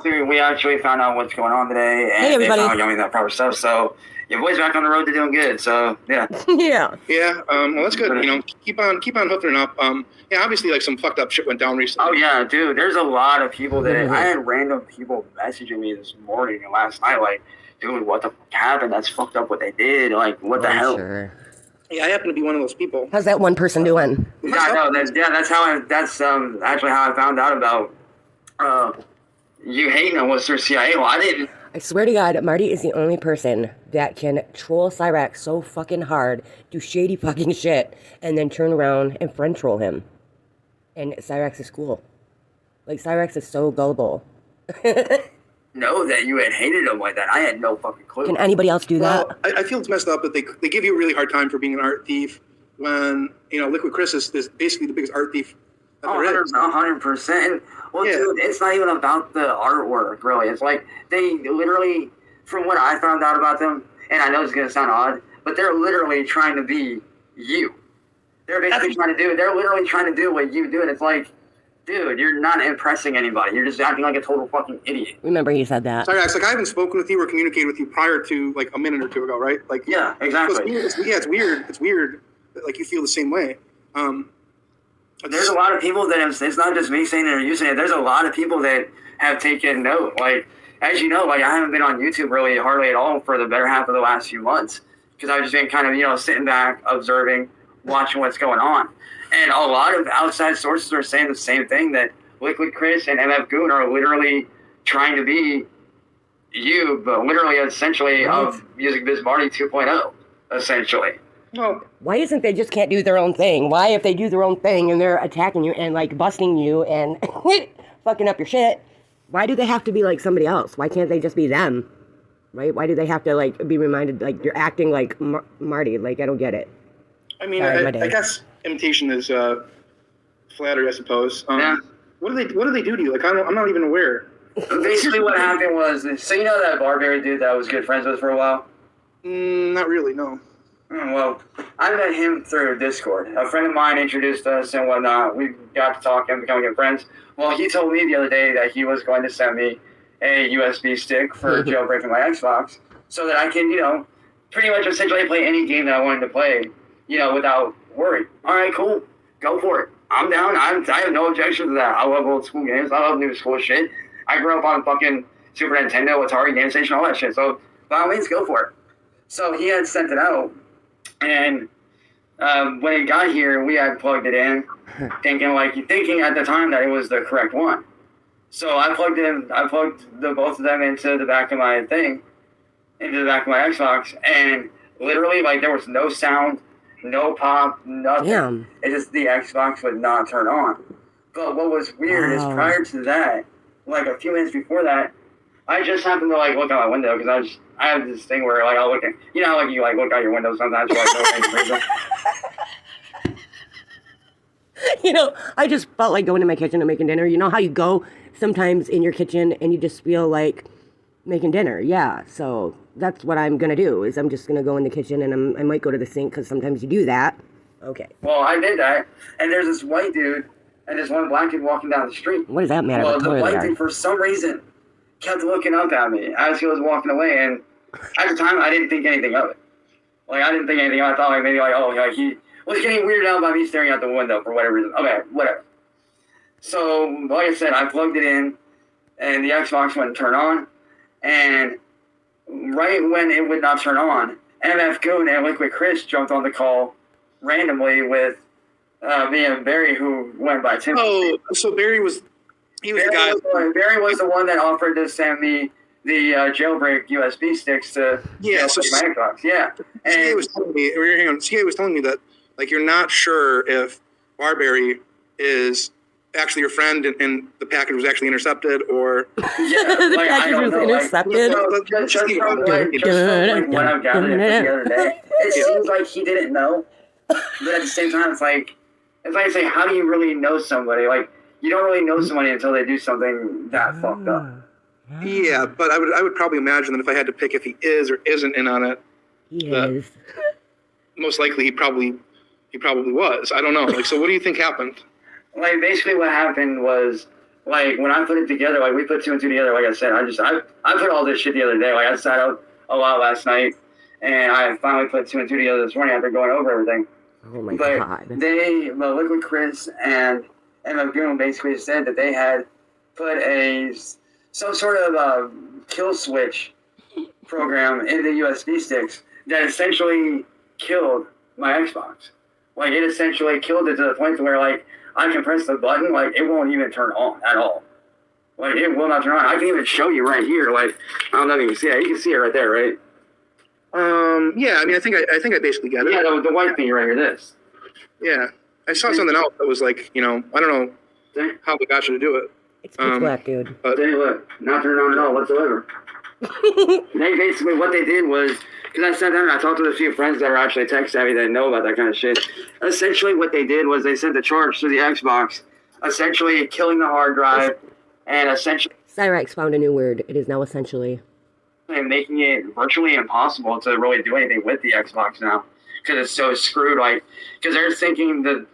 We actually found out what's going on today, and Hey, everybody. they found out that proper stuff. So your boy's back on the road to doing good. So yeah. Yeah. Yeah. Well, that's good. You know, keep on hooking up. Yeah. Obviously, like some fucked up shit went down recently. Oh yeah, dude. There's a lot of people that I had random people messaging me this morning and last night, like, dude, what the fuck happened? That's fucked up. What they did. Like, what the hell? Sure. Yeah, I happen to be one of those people. How's that one person doing? Yeah, no, that's actually how I found out about you hating on was through CIA. Well, I didn't. I swear to God, Marty is the only person that can troll Cyraxx so fucking hard, do shady fucking shit, and then turn around and friend troll him. And Cyraxx is cool. Like, Cyraxx is so gullible. Know that you had hated him like that. I had no fucking clue. Can anybody else do that? Well, I feel it's messed up that they give you a really hard time for being an art thief when, you know, Liquid Chris is basically the biggest art thief that there is. 100%. Well, yeah. Dude, it's not even about the artwork, really. It's like they literally, from what I found out about them, and I know it's going to sound odd, but they're literally trying to be you. They're basically they're literally trying to do what you do, and it's like, dude, you're not impressing anybody. You're just acting like a total fucking idiot. Remember he said that. Cyraxx, like I haven't spoken with you or communicated with you prior to like a minute or two ago, right? Like yeah, exactly. It's weird. It's weird that like you feel the same way. There's a lot of people that have, it's not just me saying it or you saying it. There's a lot of people that have taken note. Like, as you know, like I haven't been on YouTube really hardly at all for the better half of the last few months because I've just been kind of, you know, sitting back, observing, watching what's going on. And a lot of outside sources are saying the same thing, that Liquid Chris and MF Goon are literally trying to be you, but literally essentially of Music Biz Marty 2.0, essentially. No. Why isn't they just can't do their own thing? Why, if they do their own thing and they're attacking you and like busting you and fucking up your shit, why do they have to be like somebody else? Why can't they just be them? Right? Why do they have to like be reminded like you're acting like Marty? Like, I don't get it. I mean, I guess imitation is flattery, I suppose. Yeah. What do they do to you? Like I'm not even aware. Basically, what happened was, so you know that Barbary dude that I was good friends with for a while? Not really, no. Well, I met him through Discord. A friend of mine introduced us and whatnot. We got to talk and become good friends. Well, he told me the other day that he was going to send me a USB stick for jailbreaking my Xbox so that I can, you know, pretty much essentially play any game that I wanted to play, you know, without worry. All right, cool. Go for it. I'm down. I have no objection to that. I love old school games. I love new school shit. I grew up on fucking Super Nintendo, Atari, Game Station, all that shit. So, by all means, go for it. So, he had sent it out. And when it got here, we had plugged it in, thinking at the time that it was the correct one. So I plugged both of them into the back of my Xbox, and literally, like, there was no sound, no pop, nothing. Damn. It just, the Xbox would not turn on. But what was weird is prior to that, like a few minutes before that, I just happened to like look out my window because I have this thing where like I'll look at, you know how like you like look out your window sometimes for like no reason. You know, I just felt like going to my kitchen and making dinner. You know how you go sometimes in your kitchen and you just feel like making dinner? Yeah, so that's what I'm going to do, is I'm just going to go in the kitchen and I might go to the sink because sometimes you do that. Okay. Well, I did that, and there's this white dude and this one black dude walking down the street. What does that matter? Well, the white dude, for some reason, kept looking up at me as he was walking away, and at the time, I didn't think anything of it. Like, I didn't think anything of it. I thought, like, maybe, like, oh, like, he was getting weirded out by me staring out the window for whatever reason. Okay, whatever. So, like I said, I plugged it in, and the Xbox wouldn't turn on, and right when it would not turn on, MF Goon and Liquid Chris jumped on the call randomly with me and Barry, who went by Tim. Oh, so Barry was... Barry was the one that offered to send me the jailbreak USB sticks to my Xbox. Yeah. And CA was telling me that like you're not sure if Barberry is actually your friend and the package was actually intercepted or the package was intercepted. Just from what I've gathered the other day, it seems like he didn't know. But at the same time, it's like I say, how do you really know somebody? Like, you don't really know somebody until they do something that fucked up. Yeah, but I would probably imagine that if I had to pick if he is or isn't in on it, Yes. most likely he probably was. I don't know. Like, so what do you think happened? Like, basically what happened was like when I put it together, like we put two and two together. Like I said, I put all this shit the other day. Like I sat up a lot last night, and I finally put two and two together this morning after going over everything. Oh my But god. the Liquid Chris and Goon basically said that they had put some sort of kill switch program in the USB sticks that essentially killed my Xbox. Like it essentially killed it to the point where like I can press the button, like it won't even turn on at all. Like it will not turn on. I can even show you right here. Like I don't know if you can see it. You can see it right there, right? Yeah. I mean, I think I basically get it. Yeah, the white thing right here. This. Yeah. I saw something else that was like, I don't know how we got you to do it. It's pitch black, dude. But They look not turned on at all whatsoever. They basically what they did was because I sat down and I talked to a few friends that are actually tech savvy that know about that kind of shit. Essentially, what they did was they sent the charge to the Xbox, essentially killing the hard drive, and essentially Cyraxx found a new word. It is now essentially. making it virtually impossible to really do anything with the Xbox now because it's so screwed. Like because they're thinking the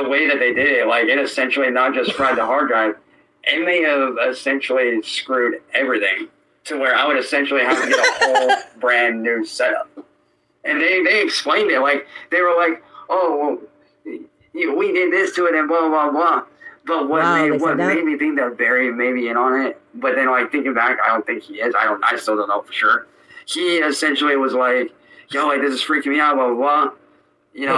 way that they did it, like it essentially not just fried the hard drive, it may have essentially screwed everything. To where I would essentially have to get a whole brand new setup. And they explained it. Like, they were like, oh, well, we did this to it and blah, blah, blah. But what made me think that Barry may be in on it, but then, like, thinking back, I don't think he is. I still don't know for sure. He essentially was like, yo, like, this is freaking me out, blah, blah,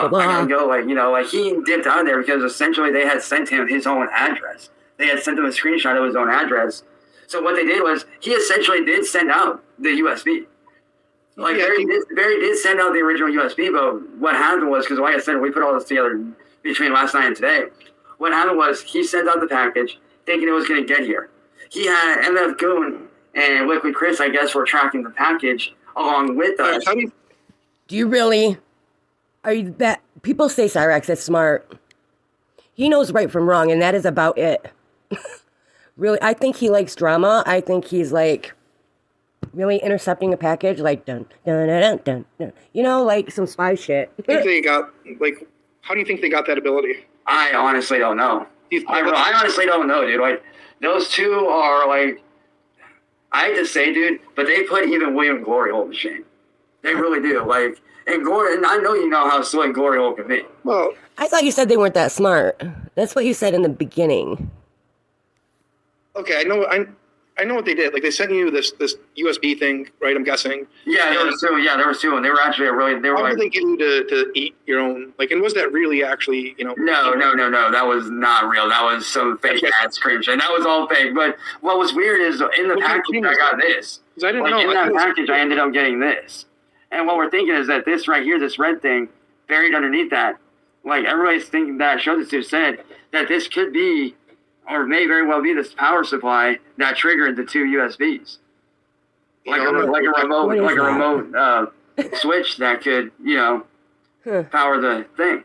blah. I gotta go, like, he dipped out there because essentially they had sent him his own address. They had sent him a screenshot of his own address. So what they did was he essentially did send out the USB. Like Barry did send out the original USB, but what happened was because like I said, we put all this together between last night and today. What happened was he sent out the package thinking it was going to get here. He had MF Goon and Liquid Chris, I guess, were tracking the package along with us. Do you really? Are you that? People say Cyraxx is smart. He knows right from wrong, and that is about it. Really, I think he likes drama. I think he's like really intercepting a package, like dun dun dun dun dun. Like some spy shit. I think they got how do you think they got that ability? I honestly don't know. I honestly don't know, dude. Like those two are like, I hate to say, dude, but they put even William Glory Hole to shame. They really do. Like, and Glory, and I know you know how slick Glory Hole can be. Well, I thought you said they weren't that smart. That's what you said in the beginning. okay, I know what they did. Like they sent you this USB thing, right? I'm guessing. Yeah, there was two. Yeah, there was two, and they were actually How did they get you to eat your own? Like, and was that really actually, No. That was not real. That was some fake ass cream shit. That was all fake. But what was weird is in the package I got this. I didn't know. In that package I ended up getting this. And what we're thinking is that this right here, this red thing, buried underneath that, like everybody's thinking that I showed this to said that this could be, or may very well be, this power supply that triggered the two USBs, like a remote switch that could, power the thing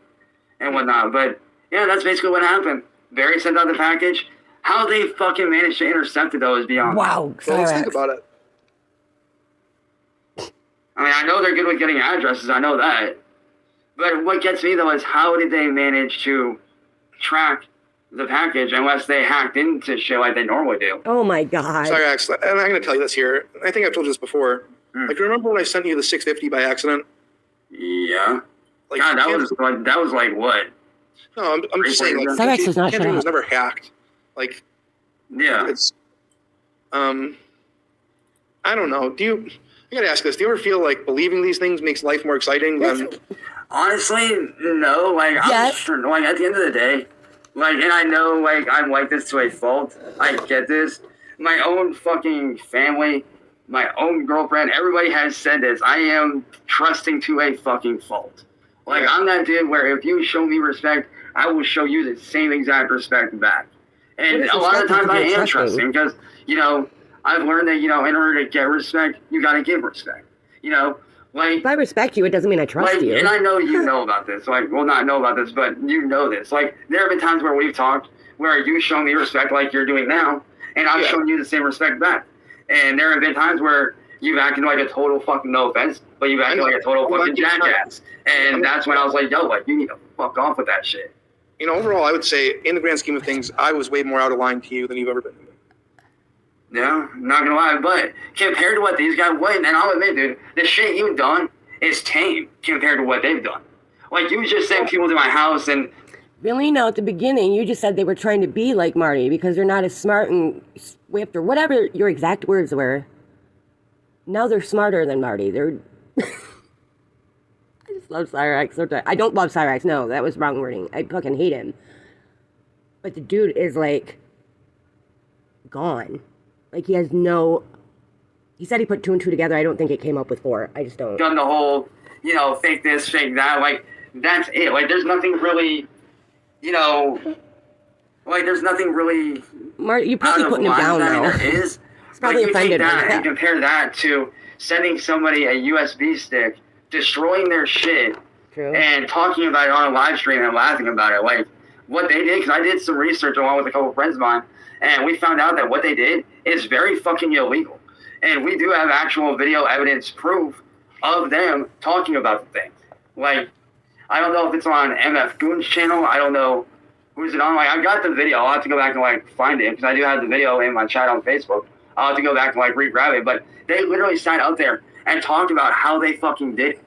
and whatnot. But yeah, that's basically what happened. Barry sent out the package. How they fucking managed to intercept it though is beyond. Wow, well, let's think about it. I mean, I know they're good with getting addresses. I know that. But what gets me though is how did they manage to track the package unless they hacked into shit like they normally do? Oh my god. Cyraxx, and I'm going to tell you this here. I think I've told you this before. Like, remember when I sent you the 650 by accident? Yeah. Like, God, that was like what? No, I'm just saying. Like, Cyraxx was not Kendrick was never hacked. Like, yeah. It's, I don't know. I got to ask this. Do you ever feel like believing these things makes life more exciting than? Honestly, no. Like, yes. Like at the end of the day, like, and I know, like, I'm like this to a fault. I get this. My own fucking family, my own girlfriend, everybody has said this. I am trusting to a fucking fault. Like, I'm that dude where if you show me respect, I will show you the same exact respect back. And a lot of times I am trusting because, I've learned that, in order to get respect, you got to give respect. Like, if I respect you, it doesn't mean I trust you. And I know you know about this. Like, well, not know about this, but you know this. Like, there have been times where we've talked where you show me respect like you're doing now, and I've shown you the same respect back. And there have been times where you've acted like a total fucking, no offense, but you've acted like a total fucking jackass. And that's when I was like, yo, like, you need to fuck off with that shit. overall, I would say, in the grand scheme of things, I was way more out of line to you than you've ever been. Yeah, not gonna lie, but compared to what these guys, and I'll admit, dude, the shit you've done is tame compared to what they've done. Like, you just sent people to my house and... Really? No, at the beginning, you just said they were trying to be like Marty because they're not as smart and swift or whatever your exact words were. Now they're smarter than Marty. They're... I just love Cyraxx. I don't love Cyraxx. No, that was wrong wording. I fucking hate him. But the dude is, like, gone. Like, he has no... He said he put 2 and 2 together. I don't think it came up with 4. I just don't. Done the whole, fake this, fake that. Like, that's it. Like, there's nothing really, there's nothing really... Marty, you're probably putting him down, though. There is. He's probably offended by that. And compare that to sending somebody a USB stick, destroying their shit, True. And talking about it on a live stream and laughing about it. Like, what they did, because I did some research along with a couple of friends of mine, and we found out that what they did is very fucking illegal. And we do have actual video evidence proof of them talking about the thing. Like, I don't know if it's on MF Goon's channel. I don't know who's it on. Like, I got the video. I'll have to go back and, find it, because I do have the video in my chat on Facebook. I'll have to go back and, re-grab it. But they literally sat out there and talked about how they fucking did it.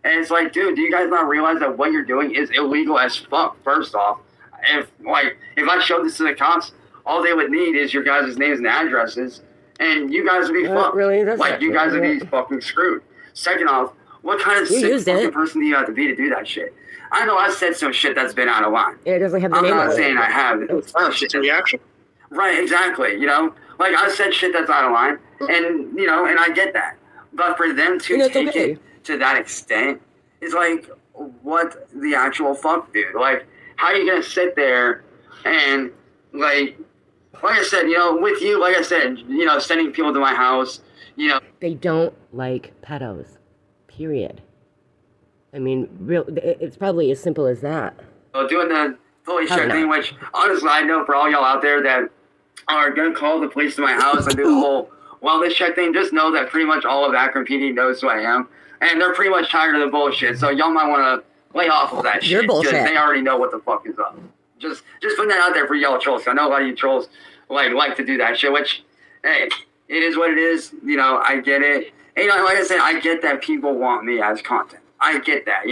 And it's like, dude, do you guys not realize that what you're doing is illegal as fuck, first off? If I showed this to the cops, all they would need is your guys' names and addresses, and you guys would be fucked. Really? You guys would be fucking screwed. Second off, what kind of sick fucking person do you have to be to do that shit? I know I said some shit that's been out of line. It doesn't have the name on it. I'm not saying I have. It's a reaction. Right, exactly. I said shit that's out of line, and, and I get that. But for them to take it to that extent is what the actual fuck, dude? How are you going to sit there and, like I said, with you, like I said, sending people to my house, They don't like pedos. Period. I mean, it's probably as simple as that. Doing the police check thing, which, honestly, I know for all y'all out there that are going to call the police to my house and do the whole wellness check thing, just know that pretty much all of Akron PD knows who I am. And they're pretty much tired of the bullshit, so y'all might want to lay off of that shit. You're bullshit. Because they already know what the fuck is up. Just putting that out there for y'all trolls. I know a lot of you trolls like to do that shit, which, hey, it is what it is. I get it. And, like I said, I get that people want me as content. I get that,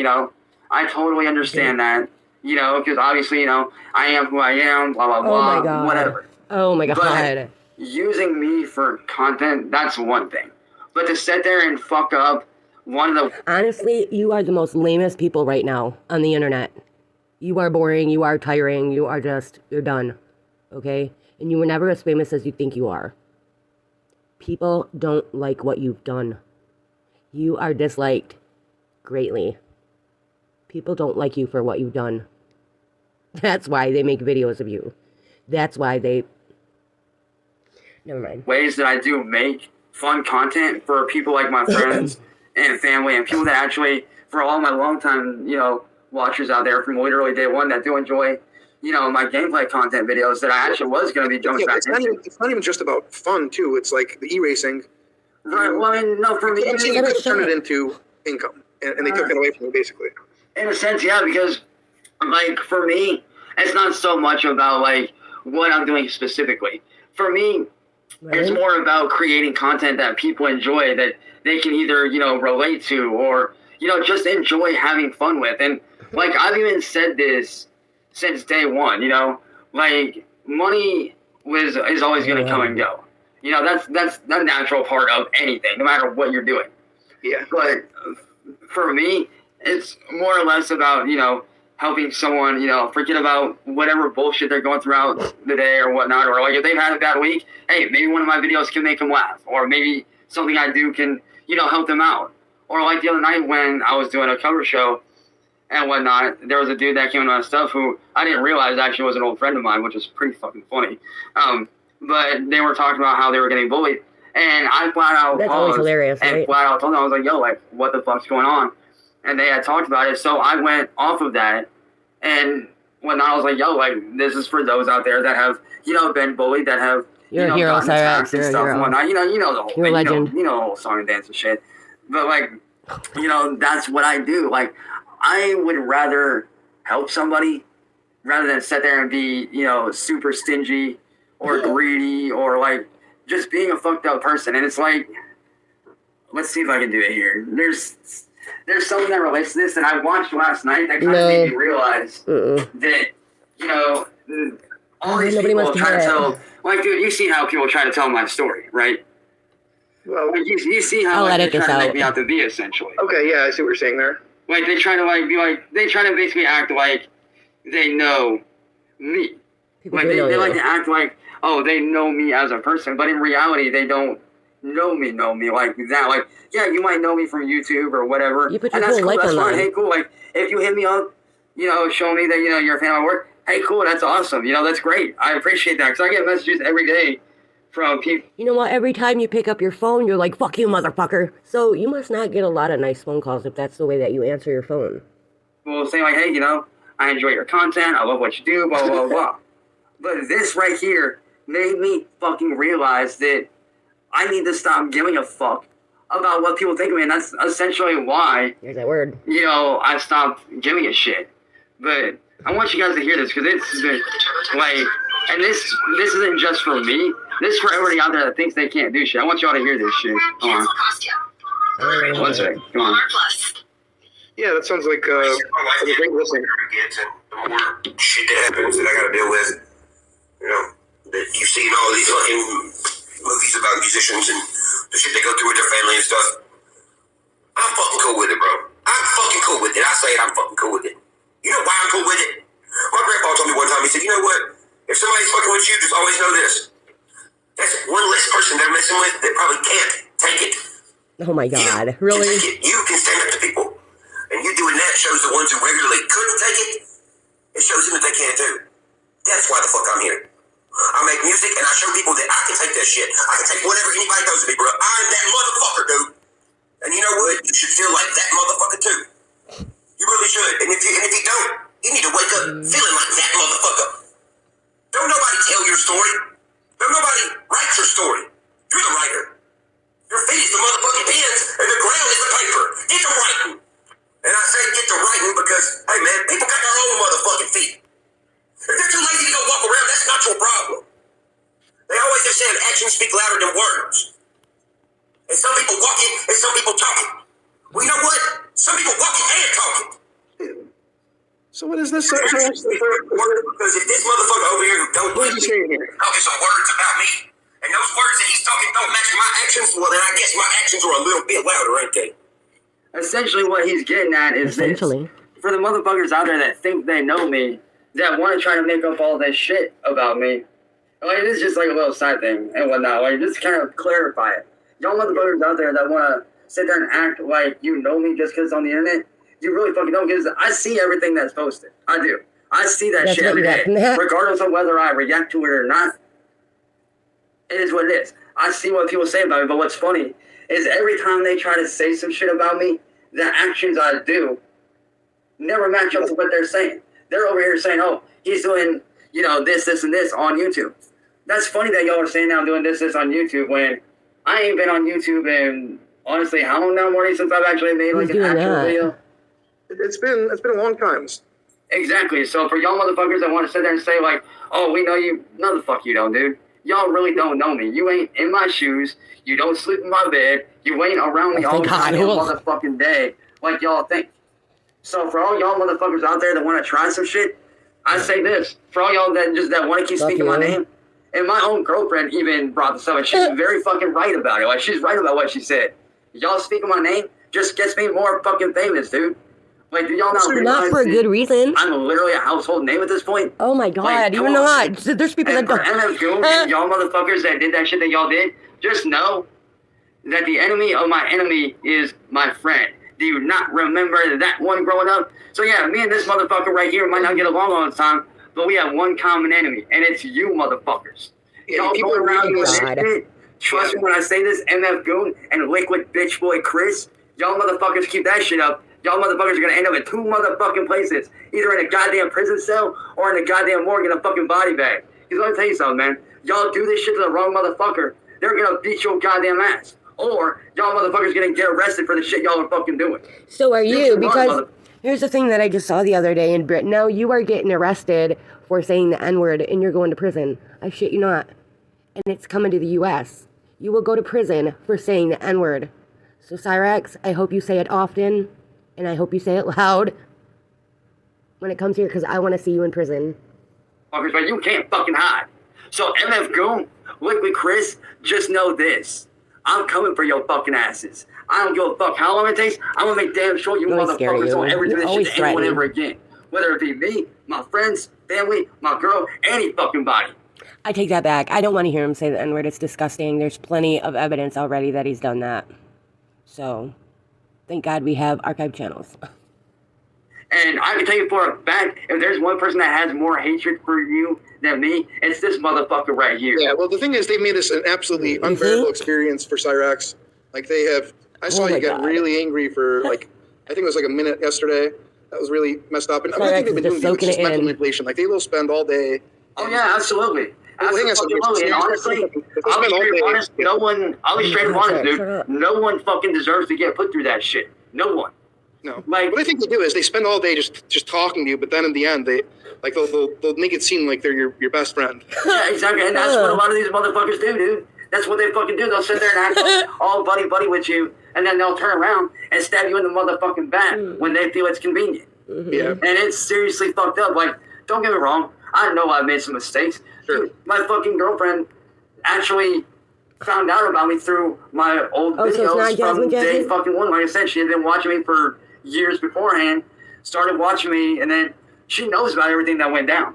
I totally understand that, because obviously, I am who I am, blah, blah, blah, my God. whatever. Oh, my God. But using me for content, that's one thing. But to sit there and fuck up one of the... Honestly, you are the most lamest people right now on the internet. You are boring, you are tiring, you're done, okay? And you were never as famous as you think you are. People don't like what you've done. You are disliked greatly. People don't like you for what you've done. That's why they make videos of you. That's why they... Never mind. Ways that I do make fun content for people like my friends and family and people that actually, for all my long-time, watchers out there from literally day one that do enjoy, my gameplay content videos that I actually was going to be jumping back into. It's not even just about fun, too. It's like the e-racing. Right, well, I mean, no, for me... You could have turned it into income, and they took it away from you, basically. In a sense, yeah, because, for me, it's not so much about, what I'm doing specifically. For me, it's more about creating content that people enjoy, that they can either, relate to or, just enjoy having fun with. And, I've even said this since day one, money is always going to come and go. That's the natural part of anything, no matter what you're doing. Yeah. But for me, it's more or less about, helping someone, forget about whatever bullshit they're going throughout the day or whatnot. Or, if they've had a bad week, hey, maybe one of my videos can make them laugh. Or maybe something I do can, help them out. Or the other night when I was doing a cover show and whatnot, there was a dude that came into my stuff who I didn't realize actually was an old friend of mine, which was pretty fucking funny. But they were talking about how they were getting bullied. And I flat out That's always hilarious, and right? flat out told them, I was like, yo, what the fuck's going on? And they had talked about it. So I went off of that. And when I was like, yo, this is for those out there that have, been bullied, that have, You're a hero, Cyraxx. You're a hero. And whatnot. You know the whole You're a thing. legend. You know the whole song and dance and shit. But, that's what I do. I would rather help somebody rather than sit there and be, super stingy or greedy or like just being a fucked up person. And it's like, let's see if I can do it here. There's something that relates to this that I watched last night that kind of made me realize that, all these people try to tell, like, dude, you see how people try to tell my story, right? Well, like, you see how like, they try to make me out to be, essentially. Okay, yeah, I see what you're saying there. Like, they try to, like, be like, they try to basically act like they know me. People like, do know they you. like to act like, oh, they know me as a person, but in reality, they don't know me like that. Like, yeah, you might know me from YouTube or whatever. You put your and that's whole cool, life that's fine. online. Hey, cool. Like, if you hit me up, show me that, you're a fan of my work, hey, cool, that's awesome. That's great. I appreciate that, because I get messages every day from people. You know what? Every time you pick up your phone, you're like, fuck you, motherfucker. So you must not get a lot of nice phone calls if that's the way that you answer your phone. People saying, like, hey, I enjoy your content, I love what you do, blah, blah, blah. But this right here made me fucking realize that I need to stop giving a fuck about what people think of me, and that's essentially why, There's that word. I stopped giving a shit. But I want you guys to hear this, because it's like, and this isn't just for me, this is for everybody out there that thinks they can't do shit. I want y'all to hear this shit. Hold on. One second. Come on. Yeah, that sounds like a great listening. The more shit that happens that I gotta deal with, that you've seen all these fucking movies about musicians and the shit they go through with their family and stuff. I'm fucking cool with it, bro. I'm fucking cool with it. I say it, I'm fucking cool with it. You know why I'm cool with it? My grandpa told me one time, he said, you know what? If somebody's fucking with you, just always know this. That's one less person they're messing with that probably can't take it. Oh my God, really? You can stand up to people. And you doing that shows the ones who regularly couldn't take it, it shows them that they can too. That's why the fuck I'm here. I make music and I show people that I can take that shit. I can take whatever anybody does to me, bro. I'm that motherfucker, dude. And you know what? You should feel like that motherfucker too. You really should. And if you don't, you need to wake up feeling like that motherfucker. Don't nobody tell your story. Don't nobody write your story. You're the writer. Your feet is the motherfucking pens and the ground is the paper. Get to writing. And I say get to writing because, hey man, people got their own motherfucking feet. If they're too lazy to go walk around, that's not your problem. They always just say actions speak louder than words. And some people walking and some people talking. Well, you know what? Some people walking and talking. So what is this? Because if this motherfucker over here who don't What like is he me saying here? talking some words about me, and those words that he's talking don't match my actions, well then I guess my actions are a little bit louder, ain't they? Essentially what he's getting at is this. For the motherfuckers out there that think they know me, that want to try to make up all this shit about me, like, this is just like a little side thing and whatnot, like, just kind of clarify it. Y'all motherfuckers out there that want to sit there and act like you know me just because it's on the internet, you really fucking don't, because I see everything that's posted. I do. I see that shit every day, regardless of whether I react to it or not. It is what it is. I see what people say about me, but what's funny is every time they try to say some shit about me, the actions I do never match up to what they're saying. They're over here saying, oh, he's doing, this, and this on YouTube. That's funny that y'all are saying now I'm doing this on YouTube when I ain't been on YouTube in, honestly, how long now, Morty, since I've actually made like an actual video? It's been a long time. Exactly. So for y'all motherfuckers that want to sit there and say like, oh, we know you, no the fuck you don't, dude. Y'all really don't know me. You ain't in my shoes. You don't sleep in my bed. You ain't around me all the time motherfucking day like y'all think. So for all y'all motherfuckers out there that want to try some shit, I say this. For all y'all that want to keep speaking my name, and my own girlfriend even brought this up, and she's very fucking right about it. Like, she's right about what she said. Y'all speaking my name just gets me more fucking famous, dude. Like, do y'all not realize not for a good reason? I'm literally a household name at this point. Oh my God, like, you're not. There's people that don't. And MF Goon and y'all motherfuckers that did that shit that y'all did, just know that the enemy of my enemy is my friend. Do you not remember that one growing up? So yeah, me and this motherfucker right here might not get along all the time, but we have one common enemy, and it's you motherfuckers. Y'all go around with this shit. Trust me when I say this, MF Goon and Liquid Bitch Boy Chris, y'all motherfuckers keep that shit up. Y'all motherfuckers are gonna end up in two motherfucking places, either in a goddamn prison cell or in a goddamn morgue in a fucking body bag. Because let me tell you something, man. Y'all do this shit to the wrong motherfucker, they're gonna beat your goddamn ass. Or y'all motherfuckers gonna get arrested for the shit y'all are fucking doing. So are you, because Here's the thing that I just saw the other day in Britain. Now you are getting arrested for saying the N-word and you're going to prison. I shit you not. And it's coming to the U.S. You will go to prison for saying the N-word. So Cyraxx, I hope you say it often, and I hope you say it loud when it comes here, because I want to see you in prison. But you can't fucking hide. So MF Goon, Liquid Chris, just know this. I'm coming for your fucking asses. I don't give a fuck how long it takes. I'm gonna make damn sure you motherfuckers don't ever do this shit to anyone ever again. Whether it be me, my friends, family, my girl, any fucking body. I take that back. I don't want to hear him say the N-word. It's disgusting. There's plenty of evidence already that he's done that. So, thank God we have archive channels. And I can tell you for a fact, if there's one person that has more hatred for you than me, it's this motherfucker right here. Yeah, well, the thing is, they've made this an absolutely unbearable experience for Cyraxx. Like, they have... I saw you get really angry for, like, I think it was like a minute yesterday. That was really messed up. And I think they've been doing just mental manipulation. Like, they will spend all day... Oh, yeah, absolutely. Absolutely. And honestly, I'll be straight up honest, dude. No one fucking deserves to get put through that shit. No one. No. Like, what I think they do is they spend all day just talking to you, but then in the end, they'll make it seem like they're your best friend. Yeah, exactly. And that's what a lot of these motherfuckers do, dude. That's what they fucking do. They'll sit there and act all buddy with you, and then they'll turn around and stab you in the motherfucking back when they feel it's convenient. Yeah. And it's seriously fucked up. Like, don't get me wrong. I know I've made some mistakes. Sure. Dude, my fucking girlfriend actually found out about me through my old videos from day fucking one. Like I said, she had been watching me for years beforehand, started watching me, and then she knows about everything that went down.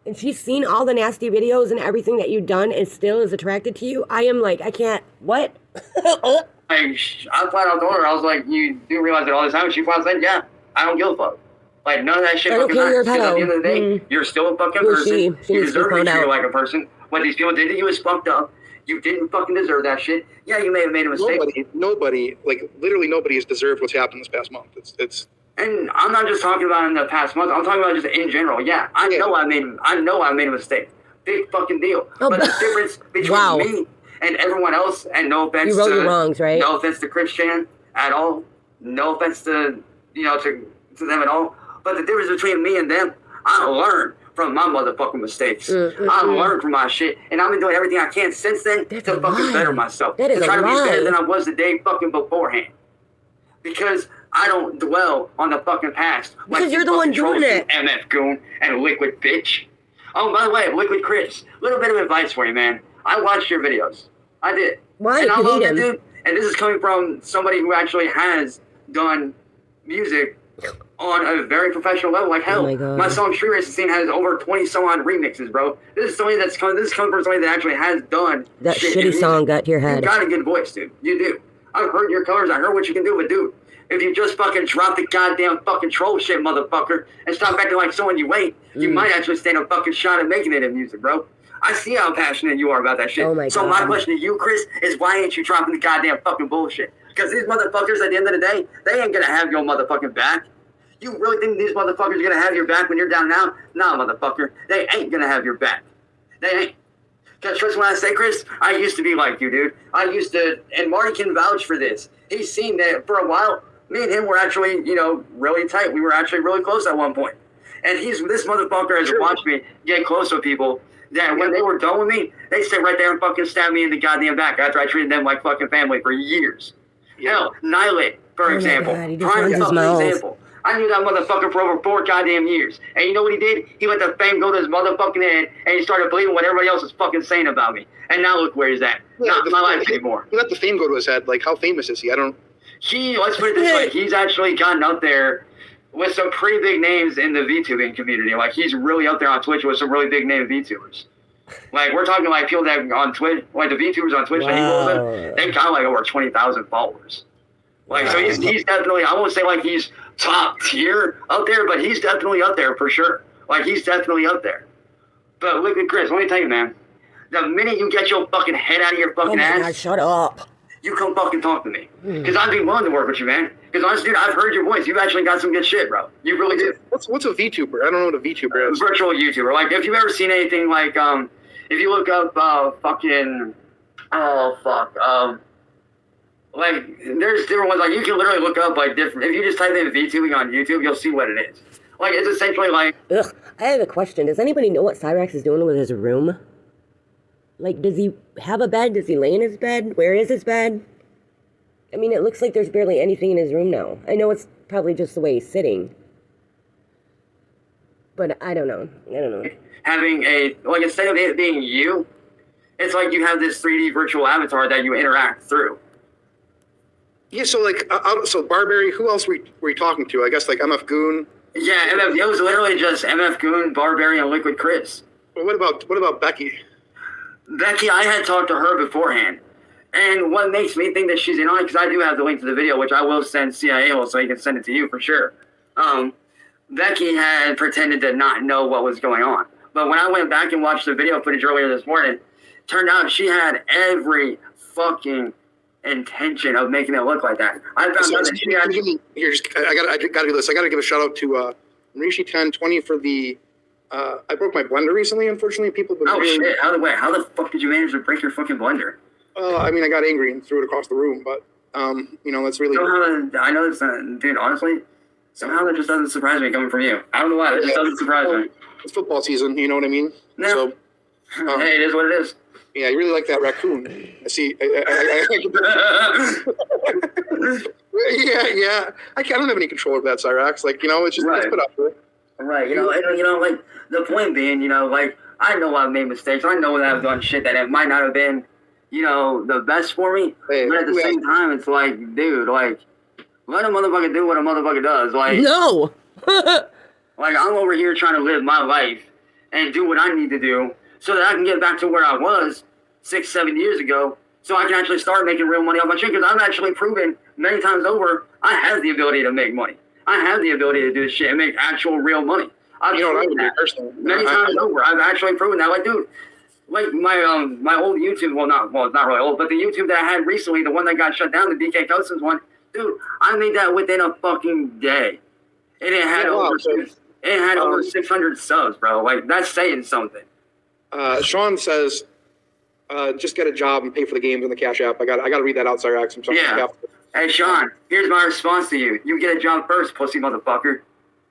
And she's seen all the nasty videos and everything that you've done and still is attracted to you. I am like, I can't, what? I flat out told her, I was like, you do realize that all this time? She flat out said, yeah, I don't give a fuck. Like, none of that shit fucking matters. Because at the end of the day, you're still a fucking person. You deserve to be treated like a person. What these people did to you is fucked up. You didn't fucking deserve that shit. Yeah, you may have made a mistake. Nobody, like, literally nobody has deserved what's happened this past month. It's. And I'm not just talking about in the past month. I'm talking about just in general. Yeah, I know I made a mistake. Big fucking deal. But the difference between me and everyone else, and no offense you wrote your wrongs, right? No offense to Christian at all. No offense to to them at all. But the difference between me and them, I learned from my motherfucking mistakes. I learned from my shit, and I've been doing everything I can since then to fucking better myself. To try to be better than I was the day fucking beforehand. Because I don't dwell on the fucking past. Because you're the one doing it. MF Goon and Liquid Bitch. Oh, by the way, Liquid Chris, little bit of advice for you, man. I watched your videos. I did. Why? And I you love hate it, him? dude. And this is coming from somebody who actually has done music on a very professional level. Like, hell, my song Street Racing Scene has over 20 some odd remixes, bro. This is coming from somebody that actually has done that shitty song got to your head. You got a good voice, dude. You do. I've heard your colors. I heard what you can do, but dude, if you just fucking drop the goddamn fucking troll shit, motherfucker, and stop acting like someone you ain't, you might actually stand a fucking shot at making it in music, bro. I see how passionate you are about that shit. Oh my so God. my question to you, Chris, is why ain't you dropping the goddamn fucking bullshit? Because these motherfuckers, at the end of the day, they ain't gonna have your motherfucking back. You really think these motherfuckers are gonna have your back when you're down and out? Nah, motherfucker. They ain't gonna have your back. They ain't. Because trust when I say, Chris, I used to be like you, dude. I used to, and Marty can vouch for this. He's seen that for a while. Me and him were actually, really tight. We were actually really close at one point. And this motherfucker has watched me get close with people that when they were done with me, they sit right there and fucking stab me in the goddamn back after I treated them like fucking family for years. Hell, Nihilate, for example. Prime fucking example. I knew that motherfucker for over 4 goddamn years. And you know what he did? He let the fame go to his motherfucking head, and he started believing what everybody else was fucking saying about me. And now look where he's at. Not in my life anymore. He let the fame go to his head. Like, how famous is he? Let's put it this way. He's actually gotten up there with some pretty big names in the VTubing community. Like, he's really up there on Twitch with some really big name VTubers. Like, we're talking like people that on Twitch, like the VTubers on Twitch that he rolls in, they got like over 20,000 followers. Like, so he's definitely, I won't say like he's top tier up there, but he's definitely up there for sure. Like, he's definitely up there. But look at Chris, let me tell you, man. The minute you get your fucking head out of your fucking ass, God, shut up. You come fucking talk to me. Because I'd be willing to work with you, man. Because honestly, dude, I've heard your voice. You've actually got some good shit, bro. You really do. What's a VTuber? I don't know what a VTuber is. Virtual YouTuber. Like, if you've ever seen anything like, if you look up Like, there's different ones. Like, you can literally look up, like, different... If you just type in VTubing on YouTube, you'll see what it is. Like, it's essentially like... Ugh, I have a question. Does anybody know what Cyraxx is doing with his room? Like, does he have a bed? Does he lay in his bed? Where is his bed? I mean, it looks like there's barely anything in his room now. I know it's probably just the way he's sitting. But I don't know. Having a... Like, instead of it being you, it's like you have this 3D virtual avatar that you interact through. Yeah, so like, so Barberry, who else were you talking to? I guess like MF Goon. Yeah, it was literally just MF Goon, Barberry, and Liquid Chris. Well, what about Becky? Becky, I had talked to her beforehand. And what makes me think that she's in on it, because I do have the link to the video, which I will send CIA so he can send it to you for sure. Becky had pretended to not know what was going on. But when I went back and watched the video footage earlier this morning, turned out she had every fucking intention of making it look like that. I found out that she actually... I gotta do this. I gotta give a shout out to Marishi 1020 for the... I broke my blender recently, unfortunately. People have been shit. How the fuck did you manage to break your fucking blender? I mean, I got angry and threw it across the room, but, that's really... I know it's dude, honestly, somehow that just doesn't surprise me coming from you. I don't know why, that just doesn't surprise me. It's football season, you know what I mean? No. So, hey, it is what it is. Yeah, I really like that raccoon. I see. Yeah. I don't have any control over that Cyraxx. Like, it's just right. Let's put up with it. Right. Like the point being, like I know I've made mistakes. I know that I've done shit that it might not have been, the best for me. Hey, but at the same time, it's like, dude, like let a motherfucker do what a motherfucker does. Like no. Like I'm over here trying to live my life and do what I need to do, so that I can get back to where I was 6-7 years ago, so I can actually start making real money off my shit, because I've actually proven many times over I have the ability to make money. I have the ability to do this shit and make actual real money. I've proven that many times over. I've actually proven that. Like, dude, like my old YouTube, it's not really old, but the YouTube that I had recently, the one that got shut down, the DK Customs one, dude, I made that within a fucking day. And it had over 600 subs, bro. Like, that's saying something. Sean says, just get a job and pay for the games on the Cash App. I got to read that out, Cyraxx. I'm sorry. Yeah. Hey, Sean, here's my response to you. You get a job first, pussy motherfucker.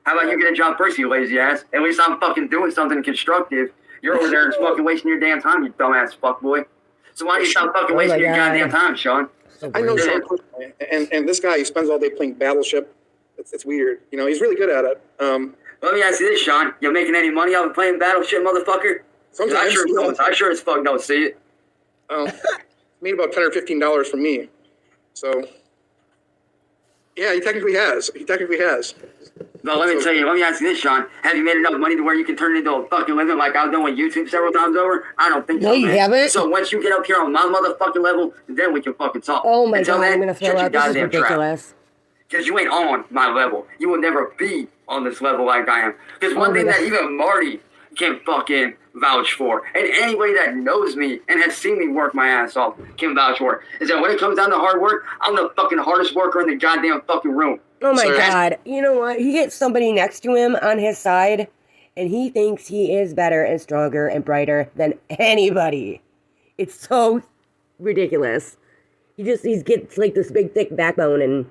How about you get a job first, you lazy ass? At least I'm fucking doing something constructive. You're over there fucking wasting your damn time, you dumbass fuckboy. So why don't you stop fucking wasting your goddamn time, Sean? I know Sean personally, and this guy, he spends all day playing Battleship. It's weird. He's really good at it. Let me ask you this, Sean. You making any money off of playing Battleship, motherfucker? Sometimes. I sure as fuck don't see it. Made about $10 or $15 from me. So, yeah, he technically has. No, let me ask you this, Sean. Have you made enough money to where you can turn it into a fucking living like I've done with YouTube several times over? I don't think so. No, you haven't. So once you get up here on my motherfucking level, then we can fucking talk. Oh my god, I'm gonna throw out. This is ridiculous. Because you ain't on my level. You will never be on this level like I am. Because one thing that even Marty can fucking vouch for, and anybody that knows me and has seen me work my ass off can vouch for, is that when it comes down to hard work, I'm the fucking hardest worker in the goddamn fucking room. Oh my god. You know what? He gets somebody next to him on his side, and he thinks he is better and stronger and brighter than anybody. It's so ridiculous. He gets like this big thick backbone, and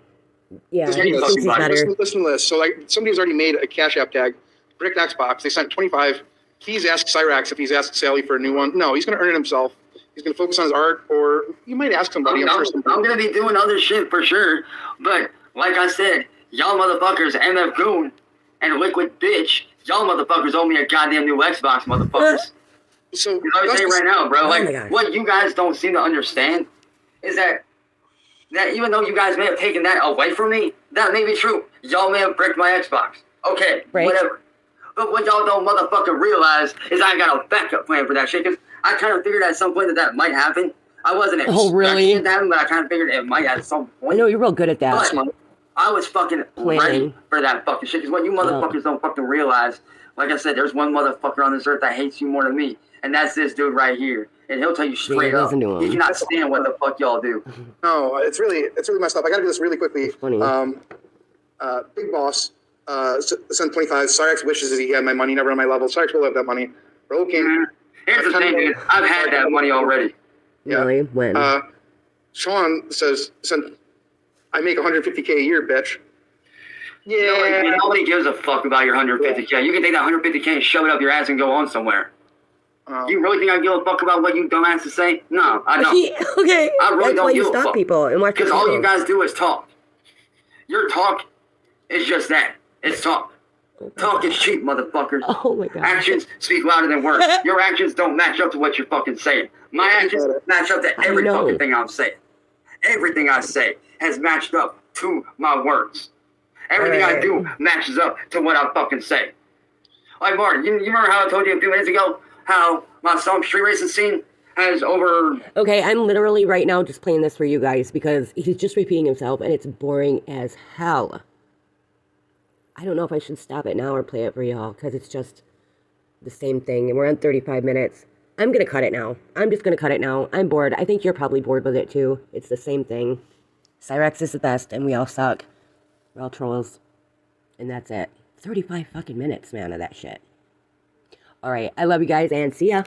yeah, he thinks he's better. Listen to this. So like somebody's already made a Cash App tag, Brick Xbox. They sent 25. He's asked Cyraxx if he's asked Sally for a new one. No, he's going to earn it himself. He's going to focus on his art, or you might ask somebody. I'm going to be doing other shit for sure. But like I said, y'all motherfuckers, MF Goon and Liquid Bitch, y'all motherfuckers owe me a goddamn new Xbox, motherfuckers. So you know what I'm saying right now, bro? Like, what you guys don't seem to understand is that even though you guys may have taken that away from me, that may be true. Y'all may have bricked my Xbox. Okay, whatever. But what y'all don't motherfucking realize is I got a backup plan for that shit, because I kind of figured at some point that might happen. I wasn't expecting it to happen, but I kind of figured it might at some point. I know, you're real good at that. But I was fucking ready for that fucking shit, because what you motherfuckers don't fucking realize, like I said, there's one motherfucker on this earth that hates you more than me, and that's this dude right here. And he'll tell you straight up, he cannot stand what the fuck y'all do. No, it's really messed up. I gotta do this really quickly. Funny. Big Boss, sent 25. Cyraxx wishes that he had my money, never on my level. Cyraxx will have that money. Roll King. Here's the thing, dude. I've had that money already. Really? When? Sean says, I make 150K a year, bitch. Yeah. Nobody gives a fuck about your 150K. You can take that 150K and shove it up your ass and go on somewhere. You really think I give a fuck about what you dumbasses say? No, I don't. Okay. I really don't give a fuck. People and watch because all you guys do is talk. Your talk is just that. It's talk. Talk is cheap, motherfuckers. Oh my god. Actions speak louder than words. Your actions don't match up to what you're fucking saying. My actions match up to every fucking thing I'm saying. Everything I say has matched up to my words. Everything I do matches up to what I fucking say. Like, Martin, you remember how I told you a few minutes ago how my song Street Racing Scene has over... Okay, I'm literally right now just playing this for you guys because he's just repeating himself and it's boring as hell. I don't know if I should stop it now or play it for y'all because it's just the same thing and we're on 35 minutes. I'm going to cut it now. I'm just going to cut it now. I'm bored. I think you're probably bored with it too. It's the same thing. Cyraxx is the best and we all suck. We're all trolls. And that's it. 35 fucking minutes, man, of that shit. Alright, I love you guys and see ya.